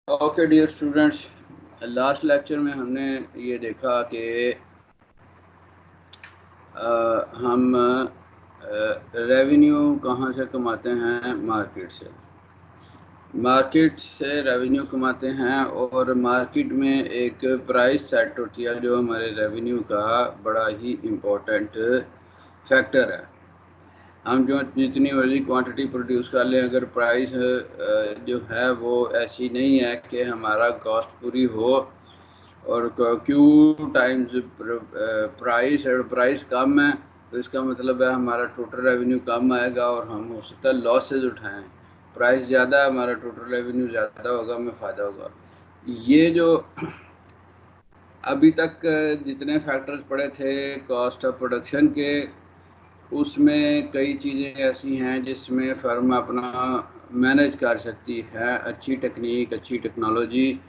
Okay dear students, last lecture में हमने ये देखा कि हम रेवेन्यू कहाँ से कमाते हैं। मार्केट से रेवेन्यू कमाते हैं और मार्केट में एक प्राइस सेट होती है जो हमारे रेवेन्यू का बड़ा ही इम्पोर्टेंट फैक्टर है। हम जो जितनी मर्जी क्वांटिटी प्रोड्यूस कर लें, अगर प्राइस जो है वो ऐसी नहीं है कि हमारा कॉस्ट पूरी हो और क्यू टाइम्स प्राइस और प्राइस कम है, तो इसका मतलब है हमारा टोटल रेवेन्यू कम आएगा और हम हो सकता है लॉसेज उठाएं। प्राइस ज़्यादा है, हमारा टोटल रेवेन्यू ज़्यादा होगा, हमें फ़ायदा होगा। ये जो अभी तक जितने फैक्टर्स पड़े थे कॉस्ट ऑफ प्रोडक्शन के, उसमें कई चीज़ें ऐसी हैं जिसमें फर्म अपना मैनेज कर सकती है अच्छी टेक्निक, अच्छी टेक्नोलॉजी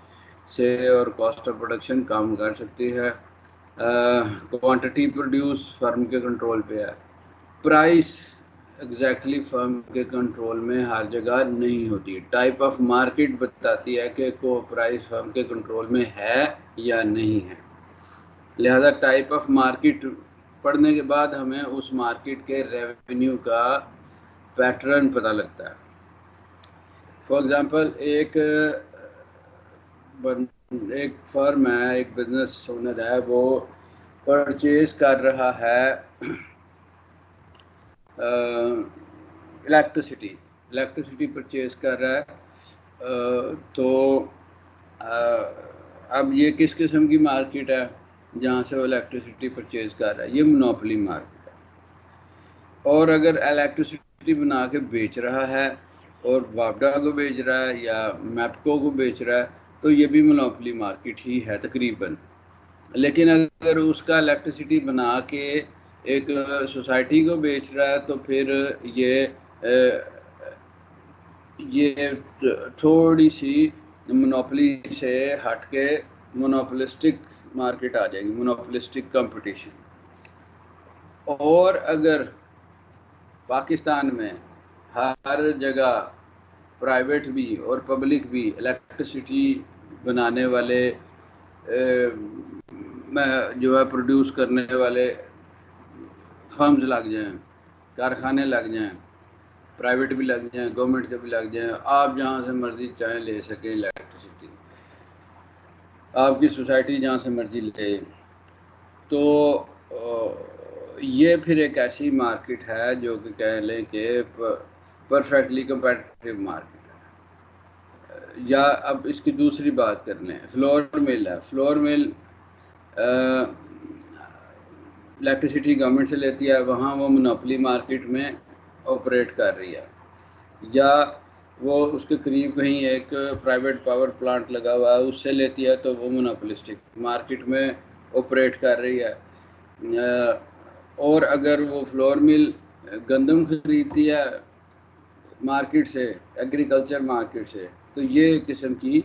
से, और कॉस्ट ऑफ प्रोडक्शन कम कर सकती है। क्वांटिटी प्रोड्यूस फर्म के कंट्रोल पे है। प्राइस एग्जैक्टली फर्म के कंट्रोल में हर जगह नहीं होती। टाइप ऑफ मार्केट बताती है कि को प्राइस फर्म के कंट्रोल में है या नहीं है। लिहाजा टाइप ऑफ मार्केट पढ़ने के बाद हमें उस मार्केट के रेवेन्यू का पैटर्न पता लगता है। फॉर एग्जांपल एक फर्म है, एक बिजनेस ओनर है, वो परचेज कर रहा है इलेक्ट्रिसिटी परचेज कर रहा है। तो अब ये किस किस्म की मार्केट है जहाँ से वो इलेक्ट्रिसिटी परचेज कर रहा है? ये मोनोपोली मार्केट है। और अगर इलेक्ट्रिसिटी बना के बेच रहा है और वापडा को बेच रहा है या मैपको को बेच रहा है, तो ये भी मोनोपोली मार्केट ही है तकरीबन। लेकिन अगर उसका इलेक्ट्रिसिटी बना के एक सोसाइटी को बेच रहा है, तो फिर ये थोड़ी सी मोनोपोली से हट के मोनोपोलिस्टिक मार्केट आ जाएगी, मोनोपोलिस्टिक कंपटीशन। और अगर पाकिस्तान में हर जगह प्राइवेट भी और पब्लिक भी इलेक्ट्रिसिटी बनाने वाले जो है प्रोड्यूस करने वाले फर्म्स लग जाएं, कारखाने लग जाएं, प्राइवेट भी लग जाएं, गवर्नमेंट के भी लग जाएं, आप जहाँ से मर्जी चाहें ले सकें इलेक्ट्रिसिटी, आपकी सोसाइटी जहाँ से मर्जी ले, तो ये फिर एक ऐसी मार्केट है जो कि कह लें कि परफेक्टली कंपेटिटिव मार्केट है। या अब इसकी दूसरी बात कर लें, फ्लोर मिल है। फ्लोर मिल इलेक्ट्रिसिटी गवर्नमेंट से लेती है, वहाँ वो मोनोपोली मार्केट में ऑपरेट कर रही है। या वो उसके करीब कहीं एक प्राइवेट पावर प्लांट लगा हुआ है, उससे लेती है, तो वो मोनोपोलिस्टिक मार्केट में ऑपरेट कर रही है। और अगर वो फ्लोर मिल गंदम खरीदती है मार्केट से, एग्रीकल्चर मार्केट से, तो ये एक किस्म की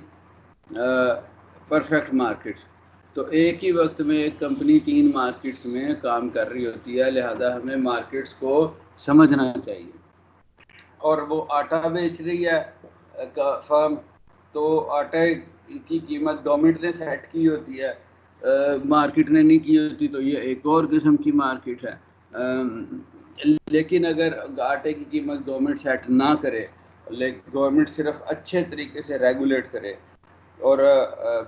परफेक्ट मार्केट। तो एक ही वक्त में एक कंपनी 3 मार्केट्स में काम कर रही होती है, लिहाजा हमें मार्केट्स को समझना चाहिए। और वो आटा बेच रही है फर्म, तो आटे की कीमत गवर्नमेंट ने सेट की होती है, मार्केट ने नहीं की होती, तो ये एक और किस्म की मार्केट है। लेकिन अगर आटे की कीमत गवर्नमेंट सेट ना करे, लेकिन गवर्नमेंट सिर्फ अच्छे तरीके से रेगुलेट करे और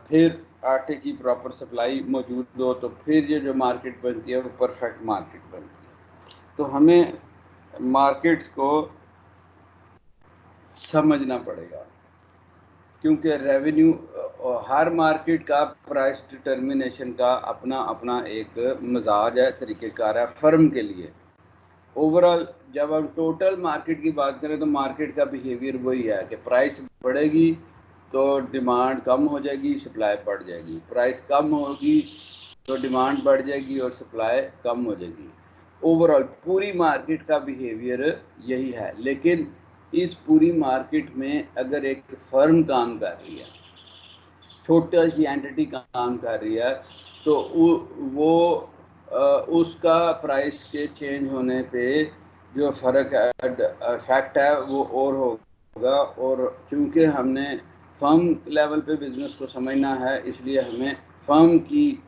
फिर आटे की प्रॉपर सप्लाई मौजूद हो, तो फिर ये जो मार्केट बनती है वो परफेक्ट मार्केट बनती है। तो हमें मार्केट्स को समझना पड़ेगा, क्योंकि रेवेन्यू हर मार्केट का प्राइस डिटर्मिनेशन का अपना अपना एक मिजाज है, तरीक़ेकार है फर्म के लिए। ओवरऑल जब हम टोटल मार्केट की बात करें तो मार्केट का बिहेवियर वही है कि प्राइस बढ़ेगी तो डिमांड कम हो जाएगी, सप्लाई बढ़ जाएगी। प्राइस कम होगी तो डिमांड बढ़ जाएगी और सप्लाई कम हो जाएगी। ओवरऑल पूरी मार्केट का बिहेवियर यही है। लेकिन इस पूरी मार्केट में अगर एक फर्म काम कर रही है, छोटा सी एंटिटी काम कर रही है, तो वो उसका प्राइस के चेंज होने पे जो फ़र्क है, इफेक्ट है, वो और होगा। और चूँकि हमने फर्म लेवल पे बिजनेस को समझना है, इसलिए हमें फर्म की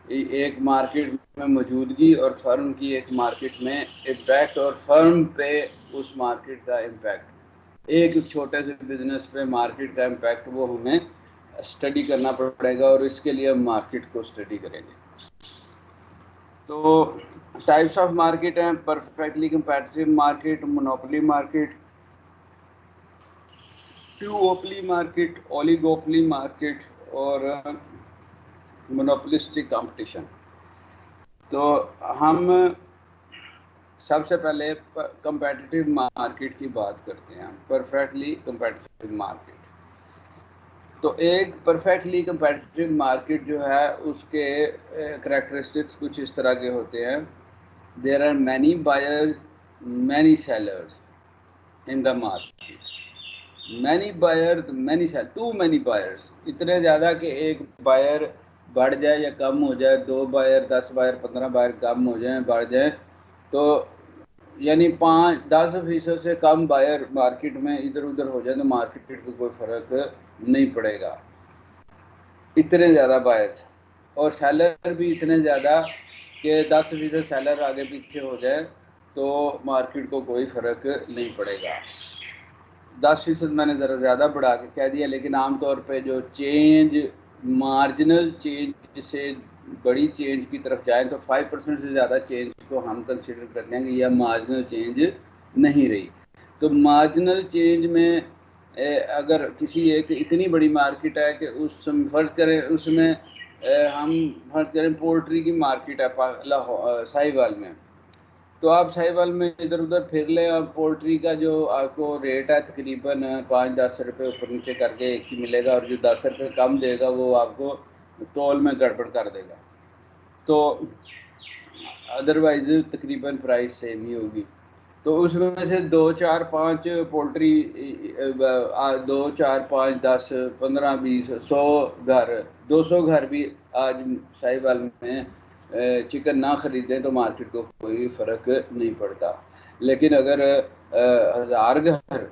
एक मार्केट में मौजूदगी और फर्म की एक मार्केट में इम्पैक्ट और फर्म पे उस मार्केट का इम्पैक्ट, एक छोटे से बिजनेस पे मार्केट का इम्पैक्ट वो हमें स्टडी करना पड़ेगा और इसके लिए हम मार्केट को स्टडी करेंगे। तो टाइप्स ऑफ मार्केट हैं, perfectly competitive market, monopoly market, duopoly market, oligopoly market और मोनोपोलिस्टिक कंपटीशन। तो हम सबसे पहले कंपेटिटिव मार्केट की बात करते हैं, परफेक्टली कंपेटिटिव मार्केट। तो एक परफेक्टली कंपेटिटिव मार्केट जो है उसके करैक्टरिस्टिक्स कुछ इस तरह के होते हैं। There are many buyers, many sellers in the market. Many buyers, many seller, too many buyers, इतने ज़्यादा कि एक बायर बढ़ जाए या कम हो जाए, 2 बायर, 10 बायर, 15 बायर कम हो जाए, बढ़ जाए, तो यानी 5-10% से कम बायर मार्केट में इधर उधर हो जाए तो मार्केट को कोई फ़र्क नहीं पड़ेगा, इतने ज़्यादा बायर्स। और सेलर भी इतने ज़्यादा कि 10% सेलर आगे पीछे हो जाए तो मार्केट को कोई फ़र्क नहीं पड़ेगा। 10% मैंने ज़रा ज़्यादा बढ़ा के कह दिया, लेकिन आमतौर पे जो चेंज मार्जिनल चेंज से बड़ी चेंज की तरफ जाएं तो 5% से ज़्यादा चेंज को हम कंसिडर करते हैं कि यह मार्जिनल चेंज नहीं रही। तो मार्जिनल चेंज में अगर किसी एक इतनी बड़ी मार्केट है कि उस फर्ज करें उसमें हम फर्ज करें पोल्ट्री की मार्केट है साहिवाल में, तो आप साहिवाल में इधर उधर फिर लें और पोल्ट्री का जो आपको रेट है तकरीबन 5-10 रुपये ऊपर नीचे करके एक ही मिलेगा, और जो 10 रुपये कम देगा वो आपको तौल में गड़बड़ कर देगा। तो अदरवाइज तकरीबन प्राइस सेम ही होगी। तो उसमें से 2-4-5 पोल्ट्री 2-4-5-10-15-20-100 घर, 200 घर भी आज साहिवाल में चिकन ना ख़रीदें तो मार्केट को कोई फ़र्क नहीं पड़ता। लेकिन अगर 1000 घर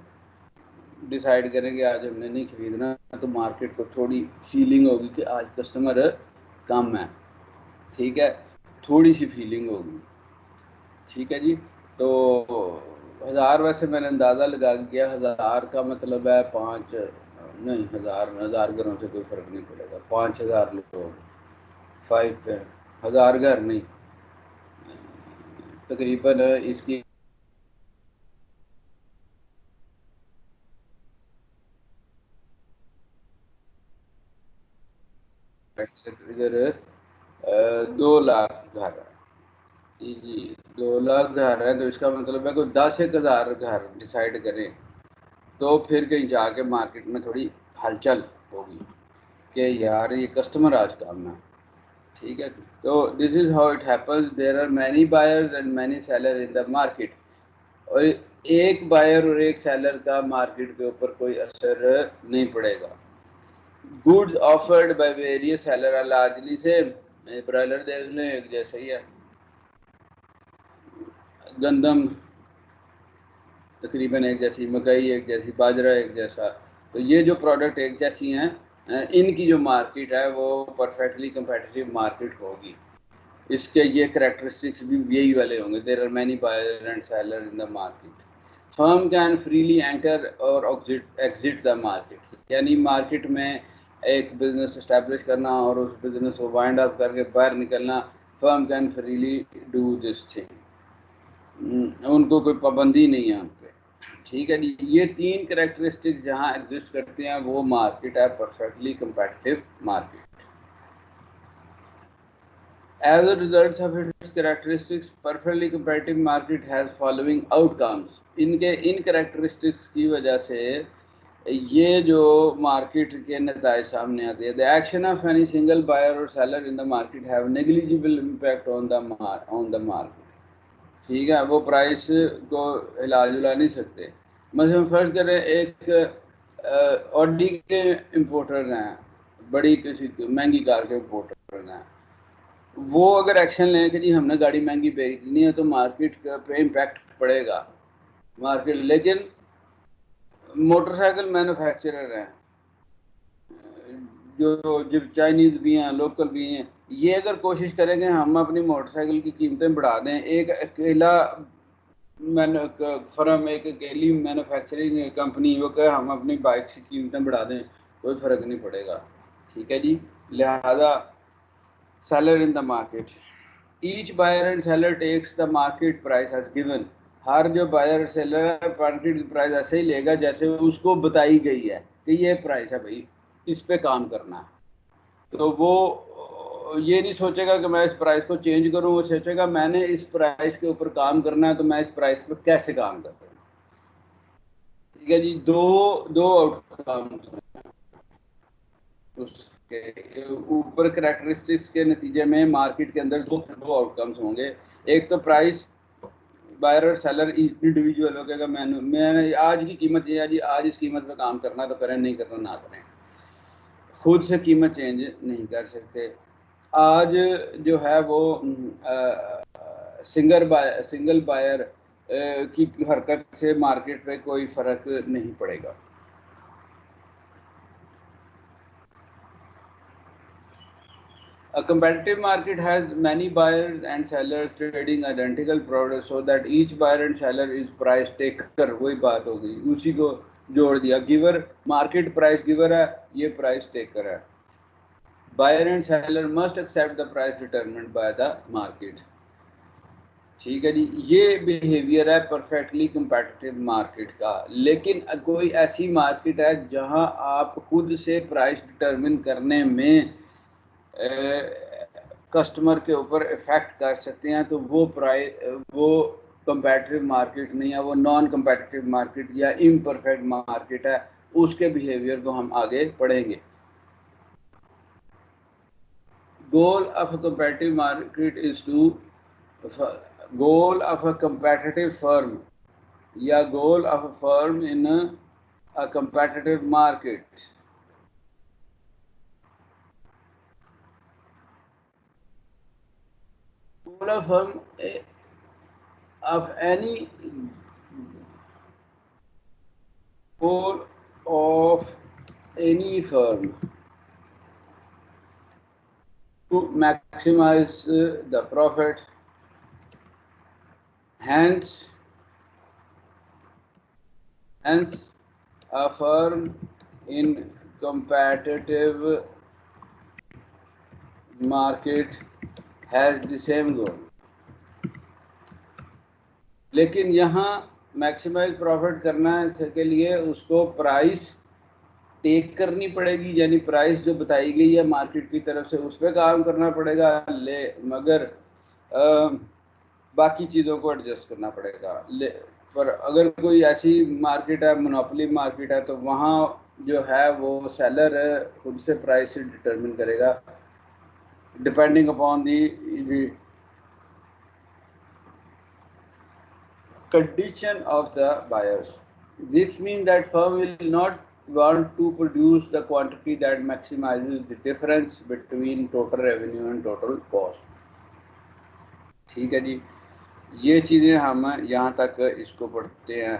डिसाइड करेंगे आज हमने नहीं ख़रीदना, तो मार्केट को थोड़ी फीलिंग होगी कि आज कस्टमर कम है, ठीक है, थोड़ी सी फीलिंग होगी, ठीक है जी। तो 1000 वैसे मैंने अंदाज़ा लगा किया, 1000 का मतलब है 5 नहीं, 1000 घरों से कोई फ़र्क नहीं पड़ेगा, 5000 लोग, 1000 घर नहीं, तकरीबन इसकी इधर 2 लाख घर है जी, 2 लाख घर है, तो इसका मतलब है कोई 10-1000 घर डिसाइड करें तो फिर कहीं जाके मार्केट में थोड़ी हलचल होगी कि यार ये कस्टमर आज काम है, ठीक है। तो this is how it happens, there are many buyers and many seller in the market. और एक बायर और एक सेलर का मार्केट के ऊपर कोई असर नहीं पड़ेगा। Goods offered by various seller are largely same, broiler देख लें एक जैसा ही है, गंदम तकरीबन एक जैसी, मकई एक जैसी, बाजरा एक जैसा, तो ये जो प्रोडक्ट एक जैसी हैं, इनकी जो मार्केट है वो परफेक्टली कंपेटिटिव मार्केट होगी। इसके ये करैक्टरिस्टिक्स भी यही वाले होंगे, there are many buyer and seller in the market, firm can freely enter और एग्जिट द मार्केट, यानी मार्केट में एक बिजनेस इस्टेब्लिश करना और उस बिजनेस को वाइंड अप करके बाहर निकलना, firm can freely do this thing, उनको कोई पाबंदी नहीं है उन पर, ठीक है जी। ये 3 करैक्टरिस्टिक्स जहाँ एग्जिस्ट करते हैं वो मार्केट है perfectly competitive market. As a result of its characteristics, perfectly competitive market has following outcomes. इनके इन characteristics की वजह से ये जो मार्केट के नताए सामने आते हैं, the action of any single buyer or seller in the market have negligible impact on the market, ठीक है, वो प्राइस को हिला जुला नहीं सकते। मतलब फर्ज करें एक ऑडी के इम्पोर्टर हैं, बड़ी किसी महंगी कार के इम्पोर्टर हैं, वो अगर एक्शन लें कि जी हमने गाड़ी महंगी बेचनी है तो मार्केट पे इम्पैक्ट पड़ेगा मार्केट, लेकिन मोटरसाइकिल मैन्युफैक्चरर हैं, जो जब चाइनीज़ भी हैं, लोकल भी हैं, ये अगर कोशिश करेंगे हम अपनी मोटरसाइकिल की कीमतें बढ़ा दें, एक अकेला फर्म, एक अकेली मैन्युफैक्चरिंग कंपनी वो कहे हम अपनी बाइक की कीमतें बढ़ा दें, कोई फ़र्क नहीं पड़ेगा। ठीक है जी। लिहाजा seller in the market, each buyer and seller takes the market price as given. हर जो बायर सेलर है मार्केट प्राइस ऐसे ही लेगा जैसे उसको बताई गई है कि ये प्राइस है भाई, इस पे काम करना है। तो वो ये नहीं सोचेगा कि मैं इस प्राइस को चेंज करूं, वो सोचेगा मैंने इस प्राइस के ऊपर काम करना है, तो मैं इस प्राइस पे कैसे काम करूं। ठीक है जी। दो दो आउटकम उसके ऊपर करेक्टरिस्टिक्स के नतीजे में मार्केट के अंदर दो आउटकम्स होंगे। एक तो प्राइस, बायर और सेलर इंडिविजुअल हो गया, मैंने आज की कीमत ये है जी, आज इस कीमत पे काम करना तो करें, नहीं करना ना करें, खुद से कीमत चेंज नहीं कर सकते। आज जो है वो सिंगल बायर की हरकत से मार्केट पे कोई फर्क नहीं पड़ेगा। A competitive market has many buyers and sellers trading identical products so that each buyer and seller is price taker। वही बात हो गई, उसी को जोड़ दिया। गिवर, मार्केट प्राइस गिवर है, ये प्राइस टेकर है। Buyer and seller must accept the price determined by the market. ठीक है जी। ये बिहेवियर है परफेक्टली कंपेटिटिव मार्केट का। लेकिन कोई ऐसी मार्केट है जहां आप खुद से प्राइस डिटरमिन करने में कस्टमर के ऊपर इफेक्ट कर सकते हैं, तो वो कंपेटिटिव मार्केट नहीं है, वो नॉन कंपेटिटिव मार्केट या इम्परफेक्ट मार्केट है। उसके बिहेवियर को हम आगे पढ़ेंगे। Goal of a competitive market is to, goal of a competitive firm या goal of a firm in a competitive market, goal of firm of any goal of any firm to maximize the profit. Hence a firm in competitive market has the same goal। लेकिन यहाँ maximise profit करना के लिए उसको price take करनी पड़ेगी, यानी price जो बताई गई है मार्केट की तरफ से उस पर काम करना पड़ेगा, मगर बाकी चीज़ों को एडजस्ट करना पड़ेगा। पर अगर कोई ऐसी मार्केट है, मोनोपोली मार्केट है, तो वहाँ जो है वो सेलर खुद से प्राइस डिटरमिन करेगा depending upon the condition of the buyers। This means that firm will not want to produce the quantity that maximizes the difference between total revenue and total cost। ठीक है जी। ये चीज़ें हम यहाँ तक इसको पढ़ते हैं।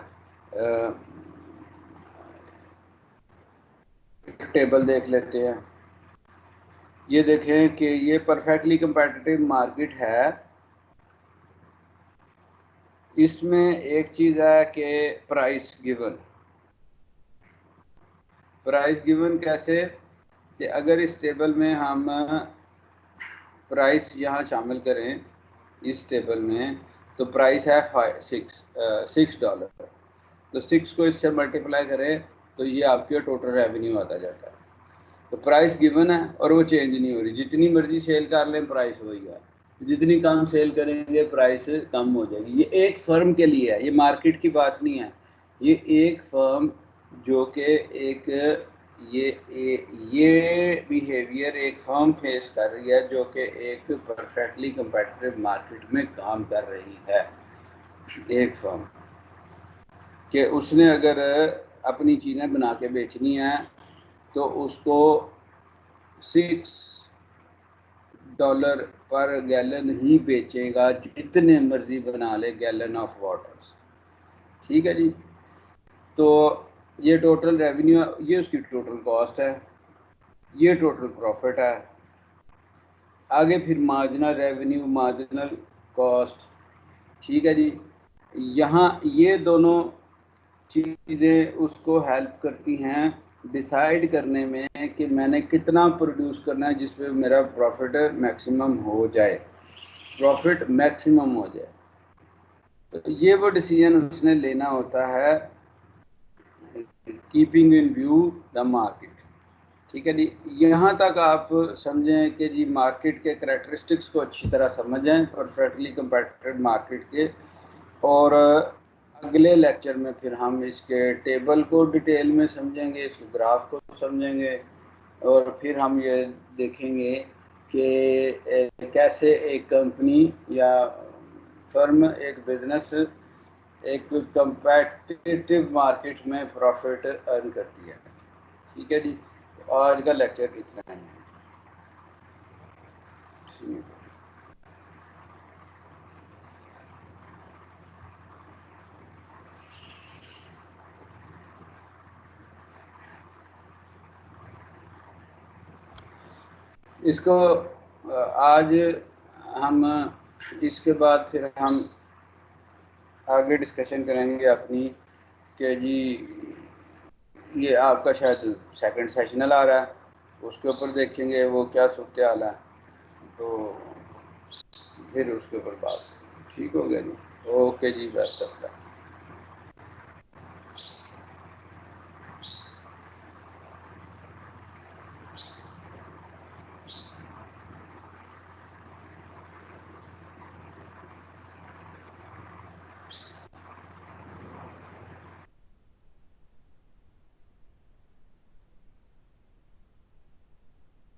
टेबल देख लेते हैं। ये देखें कि ये परफेक्टली कंपेटिटिव मार्केट है। इसमें एक चीज़ है कि प्राइस गिवन। प्राइस गिवन कैसे कि अगर इस टेबल में हम प्राइस यहाँ शामिल करें इस टेबल में, तो प्राइस है $6। तो 6 को इससे मल्टीप्लाई करें तो ये आपके टोटल रेवेन्यू आता जाता है। तो प्राइस गिवन है और वो चेंज नहीं हो रही, जितनी मर्जी सेल कर लें प्राइस वही है, जितनी कम सेल करेंगे प्राइस कम हो जाएगी। ये एक फर्म के लिए है, ये मार्केट की बात नहीं है। ये एक फर्म जो कि एक ये बिहेवियर एक फर्म फेस कर रही है जो कि एक परफेक्टली कंपेटिटिव मार्केट में काम कर रही है। एक फर्म कि उसने अगर अपनी चीज़ें बना के बेचनी है तो उसको $6 पर गैलन ही बेचेगा, जितने मर्जी बना ले गैलन ऑफ वाटर। ठीक है जी। तो ये टोटल रेवेन्यू, ये उसकी टोटल कॉस्ट है। ये टोटल प्रॉफिट है। आगे फिर मार्जिनल रेवेन्यू, मार्जिनल कॉस्ट, ठीक है जी। यहाँ ये दोनों चीज़ें उसको हेल्प करती हैं डिसाइड करने में कि मैंने कितना प्रोड्यूस करना है जिस पे मेरा प्रॉफिट मैक्सिमम हो जाए, प्रॉफिट मैक्सिमम हो जाए। तो ये वो डिसीजन उसने लेना होता है, keeping in view the market. ठीक है जी। यहाँ तक आप समझें कि जी मार्केट के करैक्टरिस्टिक्स को अच्छी तरह समझें, परफेक्टली कंपेटिटिव मार्केट के। और अगले लेक्चर में फिर हम इसके टेबल को डिटेल में समझेंगे, इसके ग्राफ को समझेंगे, और फिर हम ये देखेंगे कि कैसे एक कंपनी या फर्म, एक बिजनेस एक कंपेटिटिव मार्केट में प्रॉफिट अर्न करती है। ठीक है जी। आज का लेक्चर इतना ही है। इसको आज हम, इसके बाद फिर हम आगे डिस्कशन करेंगे अपनी कि जी ये आपका शायद सेकंड सेशनल आ रहा है, उसके ऊपर देखेंगे वो क्या सूरत हाल है, तो फिर उसके ऊपर बात। ठीक हो गया जी। ओके जी, बेस्ट ऑफ लक।